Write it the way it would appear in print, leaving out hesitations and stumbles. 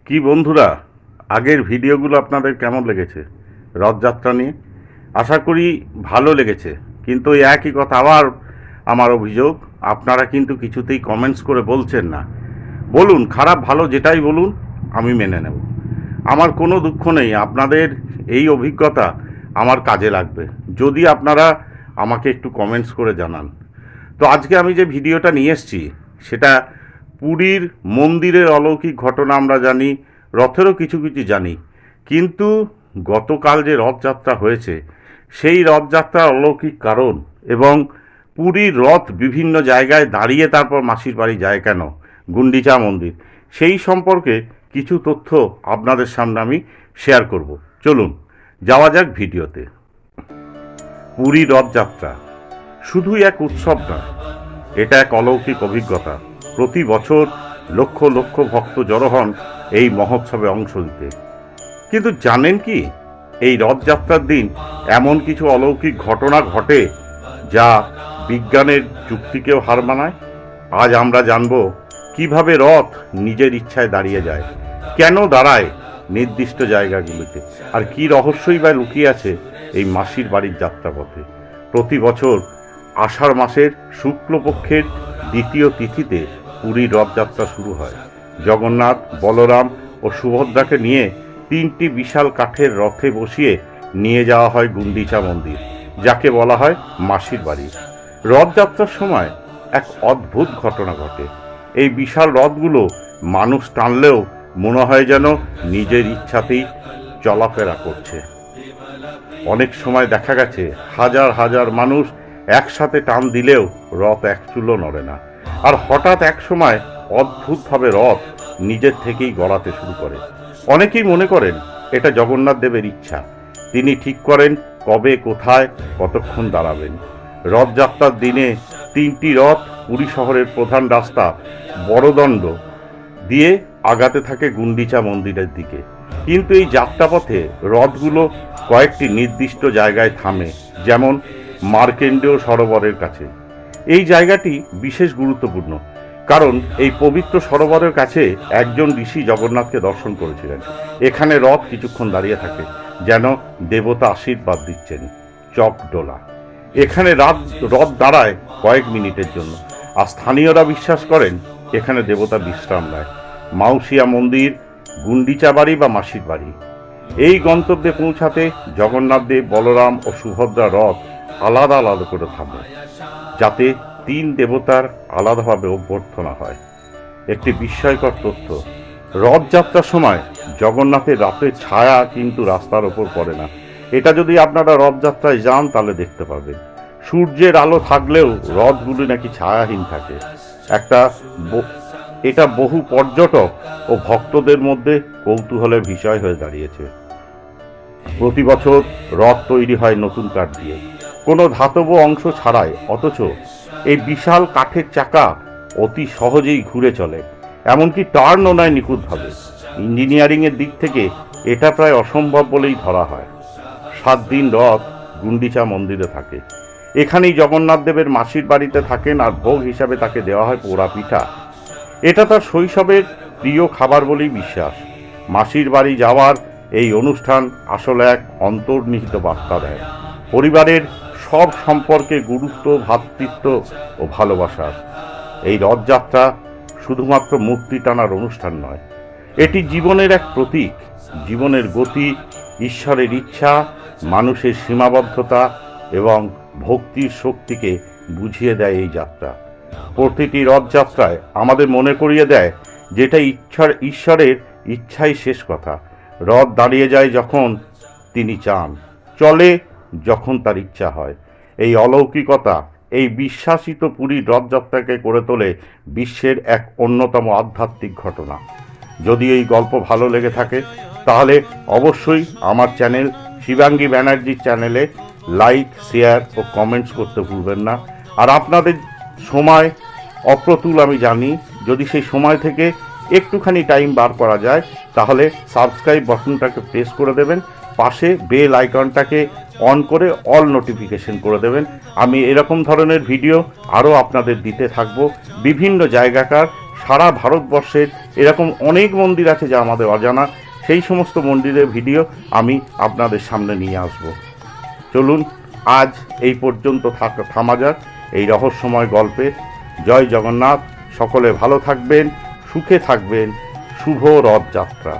কি বন্ধুরা, আগের ভিডিওগুলো আপনাদের কেমন লেগেছে রথযাত্রা নিয়ে? আশা করি ভালো লেগেছে। কিন্তু ওই একই কথা আবার আমার অভিযোগ, আপনারা কিন্তু কিছুতেই কমেন্টস করে বলছেন না। বলুন, খারাপ ভালো যেটাই বলুন, আমি মেনে নেব। আমার কোনো দুঃখ নেই, আপনাদের এই অভিজ্ঞতা আমার কাজে লাগবে যদি আপনারা আমাকে একটু কমেন্টস করে জানান। তো আজকে আমি যে ভিডিওটা নিয়ে এসেছি সেটা পুরীর মন্দিরের অলৌকিক ঘটনা আমরা জানি, রথেরও কিছু কিছু জানি, কিন্তু গতকাল যে রথযাত্রা হয়েছে সেই রথযাত্রার অলৌকিক কারণ এবং পুরীর রথ বিভিন্ন জায়গায় দাঁড়িয়ে তারপর মাসির বাড়ি যায় কেন, গুন্ডিচা মন্দির, সেই সম্পর্কে কিছু তথ্য আপনাদের সামনে আমি শেয়ার করব। চলুন যাওয়া যাক ভিডিওতে। পুরী রথযাত্রা শুধুই এক উৎসব নয়, এটা এক অলৌকিক অভিজ্ঞতা। প্রতি বছর লক্ষ লক্ষ ভক্ত জড়ো হন এই মহোৎসবে অংশ নিতে। কিন্তু জানেন কি, এই রথযাত্রার দিন এমন কিছু অলৌকিক ঘটনা ঘটে যা বিজ্ঞানের যুক্তিকেও হার মানায়। আজ আমরা জানব কিভাবে রথ নিজের ইচ্ছায় দাঁড়িয়ে যায়, কেন দাঁড়ায় নির্দিষ্ট জায়গাগুলিতে, আর কি রহস্যই বা লুকিয়ে আছে এই মাসির বাড়ির যাত্রাপথে। প্রতি বছর আষাঢ় মাসের শুক্লপক্ষের দ্বিতীয় তিথিতে পুরীর রথযাত্রা শুরু হয়। জগন্নাথ, বলরাম ও সুভদ্রাকে নিয়ে তিনটি বিশাল কাঠের রথে বসিয়ে নিয়ে যাওয়া হয় গুন্ডিচা মন্দির, যাকে বলা হয় মাসির বাড়ি। রথযাত্রার সময় এক অদ্ভুত ঘটনা ঘটে। এই বিশাল রথগুলো মানুষ টানলেও মনে হয় যেন নিজের ইচ্ছাতেই চলাফেরা করছে। অনেক সময় দেখা গেছে হাজার হাজার মানুষ একসাথে টান দিলেও রথ এক চুলো নড়ে না। আর হঠাৎ এক সময় অদ্ভুতভাবে রথ নিজের থেকেই গড়াতে শুরু করে। অনেকেই মনে করেন এটা জগন্নাথ দেবের ইচ্ছা, তিনি ঠিক করেন কবে, কোথায়, কতক্ষণ দাঁড়াবেন। রথযাত্রার দিনে তিনটি রথ পুরী শহরের প্রধান রাস্তা বড়দণ্ড দিয়ে আগাতে থাকে গুন্ডিচা মন্দিরের দিকে। কিন্তু এই যাত্রাপথে রথগুলো কয়েকটি নির্দিষ্ট জায়গায় থামে, যেমন মার্কেন্ডেয় সরোবরের কাছে। এই জায়গাটি বিশেষ গুরুত্বপূর্ণ, কারণ এই পবিত্র সরোবরের কাছে একজন ঋষি জগন্নাথকে দর্শন করেছিলেন। এখানে রথ কিছুক্ষণ দাঁড়িয়ে থাকে, যেন দেবতা আশীর্বাদ দিচ্ছেন। চকডোলা, এখানে রথ দাঁড়ায় কয়েক মিনিটের জন্য, আর স্থানীয়রা বিশ্বাস করেন এখানে দেবতা বিশ্রাম নেয়। মাউসিয়া মন্দির, গুন্ডিচা বাড়ি বা মাসির বাড়ি, এই গন্তব্যে পৌঁছাতে জগন্নাথ দেব, বলরাম ও সুভদ্রা রথ আলাদা আলাদা করে থামে, যাতে তিন দেবতার আলাদাভাবে অভ্যর্থনা হয়। একটি বিস্ময়কর তথ্য, রথযাত্রার সময় জগন্নাথের রাতের ছায়া কিন্তু রাস্তার ওপর পড়ে না। এটা যদি আপনারা রথযাত্রায় যান তাহলে দেখতে পাবেন। সূর্যের আলো থাকলেও রথগুলি নাকি ছায়াহীন থাকে। এটা বহু পর্যটক ও ভক্তদের মধ্যে কৌতূহলের বিষয় হয়ে দাঁড়িয়েছে। প্রতি বছর রথ তৈরি হয় নতুন কাঠ দিয়ে, কোনো ধাতব অংশ ছাড়াই, অথচ এই বিশাল কাঠের চাকা অতি সহজেই ঘুরে চলে, এমনকি টার্নও নেয় নিখুঁতভাবে। ইঞ্জিনিয়ারিংয়ের দিক থেকে এটা প্রায় অসম্ভব বলেই ধরা হয়। 7 দিন রথ গুন্ডিচা মন্দিরে থাকে। এখানেই জগন্নাথ দেবের মাসির বাড়িতে থাকেন, আর ভোগ হিসাবে তাকে দেওয়া হয় পোড়া পিঠা। এটা তার শৈশবের প্রিয় খাবার বলেই বিশ্বাস। মাসির বাড়ি যাওয়ার এই অনুষ্ঠান আসলে এক অন্তর্নিহিত বার্তা দেয় পরিবারের সব সম্পর্কে গুরুত্ব, ভ্রাতৃত্ব ও ভালোবাসার। এই রথযাত্রা শুধুমাত্র মূর্তি টানার অনুষ্ঠান নয়, এটি জীবনের এক প্রতীক। জীবনের গতি, ঈশ্বরের ইচ্ছা, মানুষের সীমাবদ্ধতা এবং ভক্তির শক্তিকে বুঝিয়ে দেয় এই যাত্রা। প্রতিটি রথযাত্রায় আমাদের মনে করিয়ে দেয় যেটা ঈশ্বরের ইচ্ছাই শেষ কথা। রথ দাঁড়িয়ে যায় যখন তিনি চান, চলে যখন তার ইচ্ছা হয়। এই অলৌকিকতা, এই বিশ্বাসিত পুরীর রথযাত্রাকে করে তোলে বিশ্বের এক অন্যতম আধ্যাত্মিক ঘটনা। যদি এই গল্প ভালো লেগে থাকে তাহলে অবশ্যই আমার চ্যানেল শিবাঙ্গী ব্যানার্জির চ্যানেলে লাইক, শেয়ার ও কমেন্টস করতে ভুলবেন না। আর আপনাদের সময় অপ্রতুল আমি জানি, যদি সেই সময় থেকে একটুখানি টাইম বার করা যায় তাহলে সাবস্ক্রাইব বাটনটাকে প্রেস করে দেবেন, পাশে বেল আইকনটাকে অন করে অল নোটিফিকেশন করে দেবেন। আমি এরকম ধরনের ভিডিও আরও আপনাদের দিতে থাকব। বিভিন্ন জায়গাকার সারা ভারতবর্ষের এরকম অনেক মন্দির আছে যা আমাদের অজানা, সেই সমস্ত মন্দিরের ভিডিও আমি আপনাদের সামনে নিয়ে আসব। চলুন আজ এই পর্যন্ত থামা যাক এই রহস্যময় গল্পে। জয় জগন্নাথ, সকলে ভালো থাকবেন, সুখে থাকবেন, শুভ রথযাত্রা।